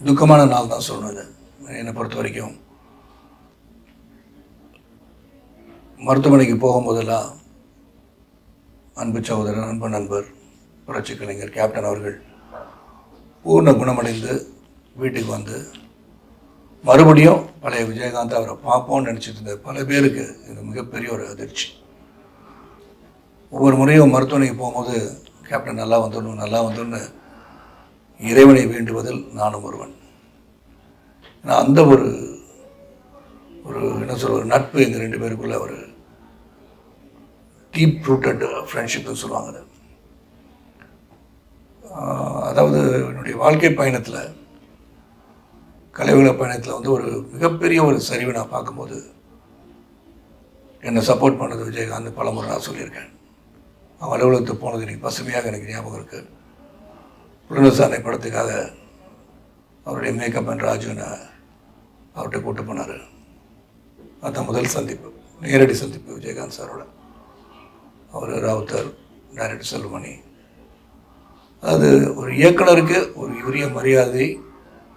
துக்கமான நாள் தான் சொல்லணும். இது என்னை பொறுத்த வரைக்கும் மருத்துவமனைக்கு போகும்போதெல்லாம் அன்பு சகோதரர், அன்பு நண்பர், புரட்சி கலைஞர் கேப்டன் அவர்கள் பூர்ண குணமடைந்து வீட்டுக்கு வந்து மறுபடியும் பழைய விஜயகாந்த் அவரை பார்ப்போம்னு நினச்சிட்டு இருந்த பல பேருக்கு இது மிகப்பெரிய ஒரு அதிர்ச்சி. ஒவ்வொரு முறையும் மருத்துவமனைக்கு போகும்போது கேப்டன் நல்லா வந்துடணும்னு இறைவனை வேண்டுவதில் நானும் ஒருவன். ஏன்னா அந்த ஒரு என்ன சொல்ற ஒரு நட்பு எங்கள் ரெண்டு பேருக்குள்ள ஒரு டீப் ரூட்டட் ஃப்ரெண்ட்ஷிப்னு சொல்லுவாங்க. அதாவது என்னுடைய வாழ்க்கை பயணத்தில், கலைவள பயணத்தில் வந்து ஒரு மிகப்பெரிய ஒரு சரிவை நான் பார்க்கும்போது என்னை சப்போர்ட் பண்ணது விஜயகாந்த் பலமுறை நான் சொல்லியிருக்கேன். அவன் அலுவலகத்துக்கு போனது எனக்கு பசுமையாக எனக்கு ஞாபகம் இருக்குது. புலனசாரணை படத்துக்காக அவருடைய மேக்கப் அண்ட் ராஜுன்னு அவர்கிட்ட கூட்டு போனார். அதுதான் முதல் சந்திப்பு, நேரடி சந்திப்பு விஜயகாந்த் சாரோட. அவர் ராவுத்தர், டைரக்டர் செல்வமணி. அது ஒரு இயக்குனருக்கு ஒரு உரிய மரியாதை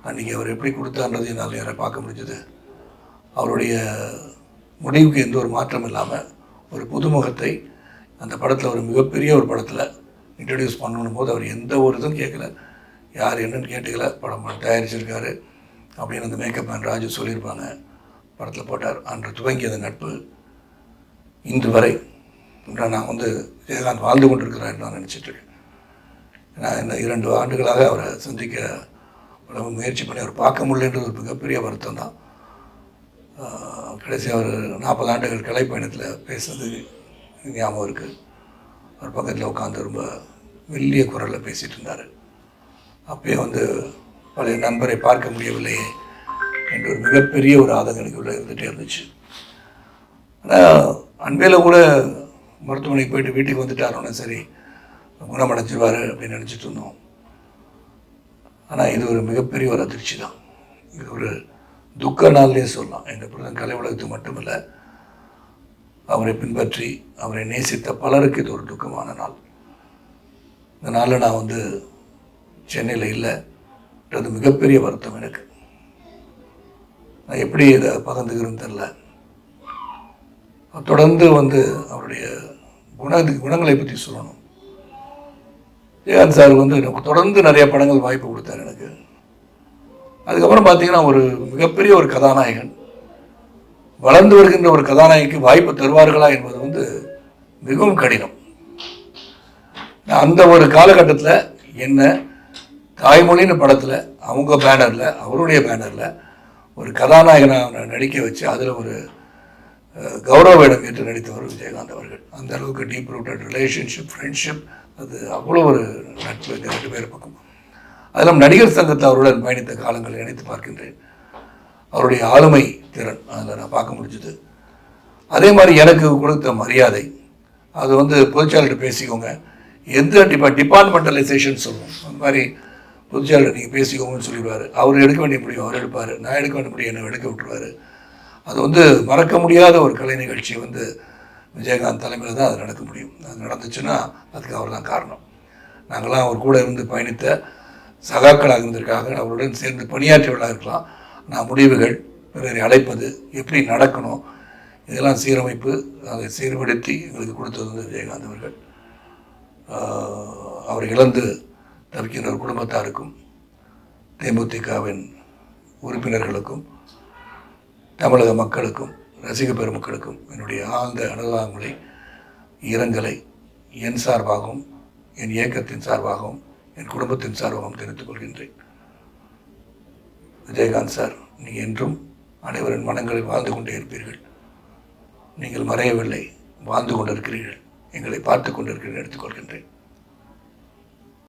அன்றைக்கி அவர் எப்படி கொடுத்தார்ன்றது என்னால் யாரை பார்க்க முடிஞ்சது. அவருடைய முடிவுக்கு எந்த ஒரு மாற்றம் இல்லாமல் ஒரு புதுமுகத்தை அந்த படத்தில் ஒரு மிகப்பெரிய ஒரு படத்தில் இன்ட்ரடியூஸ் பண்ணணும் போது அவர் எந்த ஒரு இதுவும் கேட்கல, யார் என்னன்னு கேட்டுக்கல. படம் தயாரிச்சிருக்காரு அப்படின்னு அந்த மேக்கப் மேன் ராஜு சொல்லியிருப்பாங்க. படத்தில் போட்டார். அன்று துவங்கிய அந்த நட்பு இன்று வரை நான் வந்து விஜயகாந்த் வாழ்ந்து கொண்டிருக்கிறார் நான் நினச்சிட்ருக்கேன். நான் இந்த 2 ஆண்டுகளாக அவரை சந்திக்க முயற்சி பண்ணி அவர் பார்க்க முடியலன்றது ஒரு மிகப்பெரிய வருத்தம் தான். கடைசி அவர் 40 ஆண்டுகள் கலை பயணத்தில் பேசுனது ஞாபகம் இருக்குது. அவர் பக்கத்தில் உட்காந்து ரொம்ப மெல்லிய குரலில் பேசிகிட்டு இருந்தார். அப்பயே வந்து பழைய நண்பரை பார்க்க முடியவில்லையே என்ற ஒரு மிகப்பெரிய ஒரு ஆதங்கம் எனக்கு உள்ள இருந்துகிட்டே இருந்துச்சு. ஆனால் அன்பில் கூட மருத்துவமனைக்கு போயிட்டு வீட்டுக்கு வந்துட்டாரோன்னா சரி குணமடைஞ்சிருவார் அப்படின்னு நினச்சிட்டு இருந்தோம். ஆனால் இது ஒரு மிகப்பெரிய ஒரு அதிர்ச்சி தான். இது ஒரு துக்க நாள்லேயே சொல்லலாம். எங்கள் பிரதம் கலை உலகத்துக்கு மட்டுமில்லை, அவரை பின்பற்றி அவரை நேசித்த பலருக்கு இது ஒரு துக்கமான நாள். இந்த நாளில் நான் வந்து சென்னையில் இல்லைன்றது மிகப்பெரிய வருத்தம் எனக்கு. நான் எப்படி இதை பகிர்ந்துக்கிறேன்னு தெரில. தொடர்ந்து வந்து அவருடைய குணங்களை பற்றி சொல்லணும். விஜயகாந்த் சார் வந்து எனக்கு தொடர்ந்து நிறைய படங்கள் வாய்ப்பு கொடுத்தார் எனக்கு. அதுக்கப்புறம் பார்த்தீங்கன்னா ஒரு மிகப்பெரிய ஒரு கதாநாயகன், வளர்ந்து வருகின்ற ஒரு கதாநாயகிக்கு வாய்ப்பு தருவார்களா என்பது வந்து மிகவும் கடினம். அந்த ஒரு காலகட்டத்தில் என்ன தாய்மொழின்னு படத்தில் அவங்க பேனரில், அவருடைய பேனரில் ஒரு கதாநாயகனை நடிக்க வச்சு அதில் ஒரு கௌரவ இடம் ஏற்று நடித்தவர் விஜயகாந்த் அவர்கள். அந்த அளவுக்கு டீப் ரூட்டட் ரிலேஷன்ஷிப், ஃப்ரெண்ட்ஷிப், அது அவ்வளோ ஒரு நட்பு இந்த 2 பேர் பக்கம். அதெல்லாம் நடிகர் சங்கத்தில் அவருடன் பயணித்த காலங்களை நினைத்து பார்க்கின்றேன். அவருடைய ஆளுமை திறன் அதில் நான் பார்க்க முடிஞ்சுது. அதே மாதிரி எனக்கு கொடுத்த மரியாதை, அது வந்து பொதுச்சாளர்கிட்ட பேசிக்கோங்க, எந்த டிபார்ட்மெண்டலைசேஷன் சொல்லுவோம், அந்த மாதிரி பொதுச்சாளர் நீங்கள் பேசிக்கோங்கன்னு சொல்லிடுவார். அவர் எடுக்க வேண்டிய முடியும் அவர் எடுப்பார், நான் எடுக்க வேண்டிய முடியும் என்னை எடுக்க விட்டுருவார். அது வந்து மறக்க முடியாத ஒரு கலை நிகழ்ச்சி வந்து விஜயகாந்த் தலைமையில் தான் அது நடக்க முடியும். அது நடந்துச்சுன்னா அதுக்கு அவர் தான் காரணம். நாங்களாம் அவர் கூட இருந்து பயணித்த சகாக்களாக இருந்திருக்காங்க, அவருடன் சேர்ந்து பணியாற்றியவர்களாக இருக்கலாம். நான் முடிவுகள், பிறரை அழைப்பது, எப்படி நடக்கணும், இதெல்லாம் சீரமைப்பு, அதை சீர்படுத்தி எங்களுக்கு கொடுத்தது வந்து விஜயகாந்த் அவர்கள். அவர் இழந்து தவிக்கின்ற ஒரு குடும்பத்தாருக்கும், தேமுதிகவின் உறுப்பினர்களுக்கும், தமிழக மக்களுக்கும், ரசிக பெருமக்களுக்கும் என்னுடைய ஆழ்ந்த அனுதாபங்களை, இரங்கலை என் சார்பாகவும், என் இயக்கத்தின் சார்பாகவும், என் குடும்பத்தின் சார்பாகவும் தெரிவித்துக் கொள்கின்றேன். விஜயகாந்த் சார், நீங்கள் என்றும் அனைவரின் மனங்களில் வாழ்ந்து கொண்டே இருப்பீர்கள். நீங்கள் மறையவில்லை, வாழ்ந்து கொண்டிருக்கிறீர்கள், எங்களை பார்த்து கொண்டிருக்கிறீர்கள் எடுத்துக்கொள்கின்றேன்.